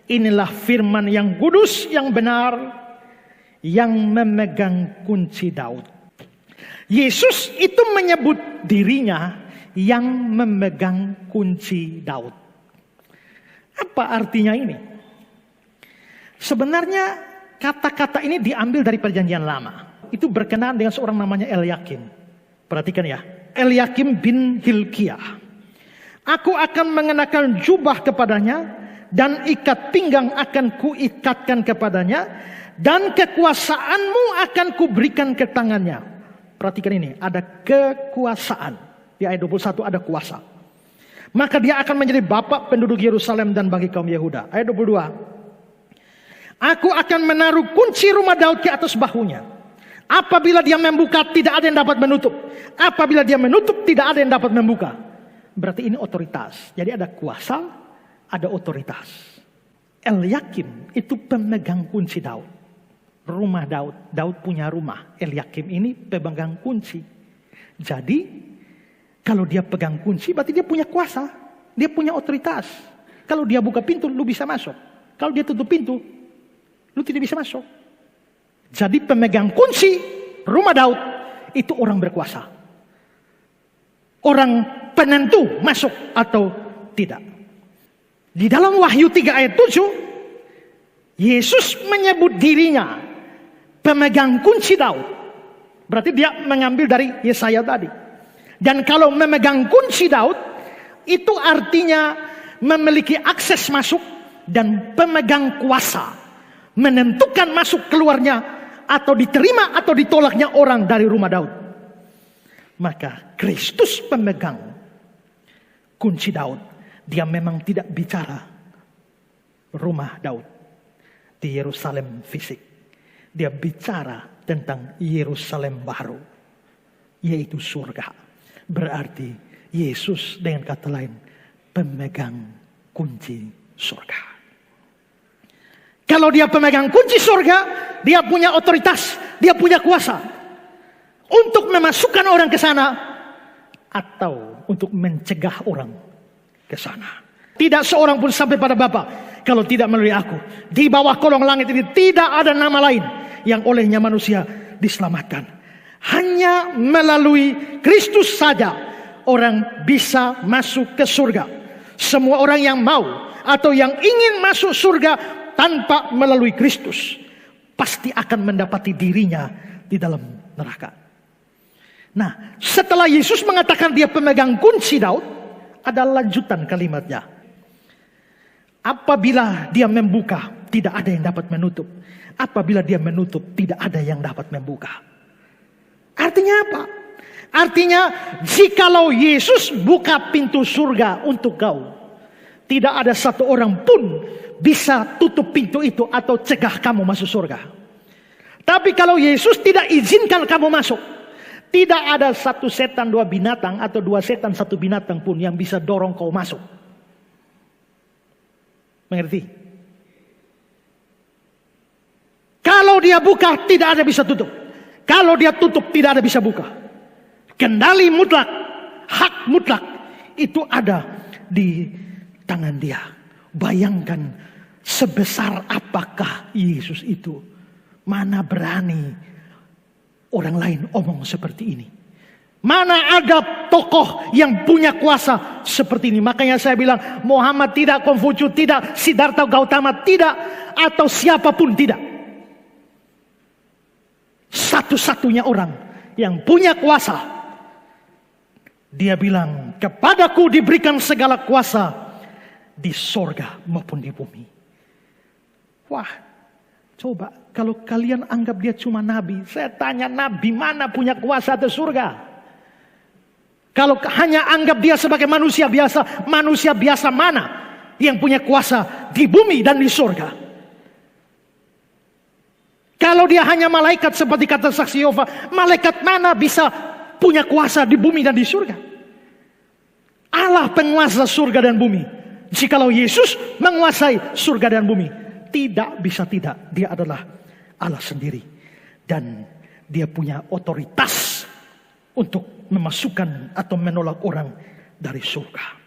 Inilah firman yang kudus, yang benar, yang memegang kunci Daud. Yesus itu menyebut dirinya yang memegang kunci Daud. Apa artinya ini? Sebenarnya kata-kata ini diambil dari Perjanjian Lama. Itu berkenaan dengan seorang namanya Eliakim. Perhatikan ya. Eliakim bin Hilkiah. Aku akan mengenakan jubah kepadanya, dan ikat pinggang akan kuikatkan kepadanya, dan kekuasaanmu akan kuberikan ke tangannya. Perhatikan ini, ada kekuasaan. Di ayat 21 ada kuasa. Maka dia akan menjadi bapak penduduk Yerusalem dan bagi kaum Yehuda. Ayat 22. Aku akan menaruh kunci rumah Daud ke atas bahunya. Apabila dia membuka, tidak ada yang dapat menutup. Apabila dia menutup, tidak ada yang dapat membuka. Berarti ini otoritas. Jadi ada kuasa, ada otoritas. Eliakim itu pemegang kunci Daud. Rumah Daud. Daud punya rumah. Eliakim ini pemegang kunci. Jadi kalau dia pegang kunci berarti dia punya kuasa. Dia punya otoritas. Kalau dia buka pintu, lu bisa masuk. Kalau dia tutup pintu, lu tidak bisa masuk. Jadi pemegang kunci rumah Daud itu orang berkuasa. Orang penentu masuk atau tidak. Di dalam Wahyu 3 ayat 7, Yesus menyebut dirinya pemegang kunci Daud. Berarti dia mengambil dari Yesaya tadi. Dan kalau memegang kunci Daud, itu artinya memiliki akses masuk dan pemegang kuasa. Menentukan masuk keluarnya atau diterima atau ditolaknya orang dari rumah Daud. Maka Kristus pemegang kunci Daud. Dia memang tidak bicara rumah Daud di Yerusalem fisik. Dia bicara tentang Yerusalem baru, yaitu surga. Berarti Yesus dengan kata lain pemegang kunci surga. Kalau dia pemegang kunci surga, dia punya otoritas, dia punya kuasa untuk memasukkan orang ke sana atau untuk mencegah orang ke sana. Tidak seorang pun sampai pada Bapa kalau tidak melalui aku. Di bawah kolong langit ini tidak ada nama lain yang olehnya manusia diselamatkan. Hanya melalui Kristus saja orang bisa masuk ke surga. Semua orang yang mau atau yang ingin masuk surga tanpa melalui Kristus pasti akan mendapati dirinya di dalam neraka. Nah, setelah Yesus mengatakan dia pemegang kunci Daud, ada lanjutan kalimatnya. Apabila dia membuka, tidak ada yang dapat menutup. Apabila dia menutup, tidak ada yang dapat membuka. Artinya apa? Artinya jikalau Yesus buka pintu surga untuk kau, tidak ada satu orang pun bisa tutup pintu itu atau cegah kamu masuk surga. Tapi kalau Yesus tidak izinkan kamu masuk, tidak ada satu setan dua binatang atau dua setan satu binatang pun yang bisa dorong kau masuk. Mengerti? Kalau dia buka, tidak ada bisa tutup. Kalau dia tutup, tidak ada bisa buka. Kendali mutlak, hak mutlak itu ada di tangan dia. Bayangkan sebesar apakah Yesus itu. Mana berani orang lain omong seperti ini. Mana ada tokoh yang punya kuasa seperti ini. Makanya saya bilang Muhammad tidak, Konghucu tidak, Siddhartha Gautama tidak, atau siapapun tidak. Satu-satunya orang yang punya kuasa. Dia bilang, kepadaku diberikan segala kuasa di sorga maupun di bumi. Wah, coba kalau kalian anggap dia cuma nabi, saya tanya nabi mana punya kuasa di surga? Kalau hanya anggap dia sebagai manusia biasa mana yang punya kuasa di bumi dan di surga? Kalau dia hanya malaikat seperti kata saksi Yehova, malaikat mana bisa punya kuasa di bumi dan di surga? Allah penguasa surga dan bumi. Jikalau Yesus menguasai surga dan bumi, tidak bisa tidak, dia adalah Allah sendiri. Dan dia punya otoritas untuk memasukkan atau menolak orang dari surga.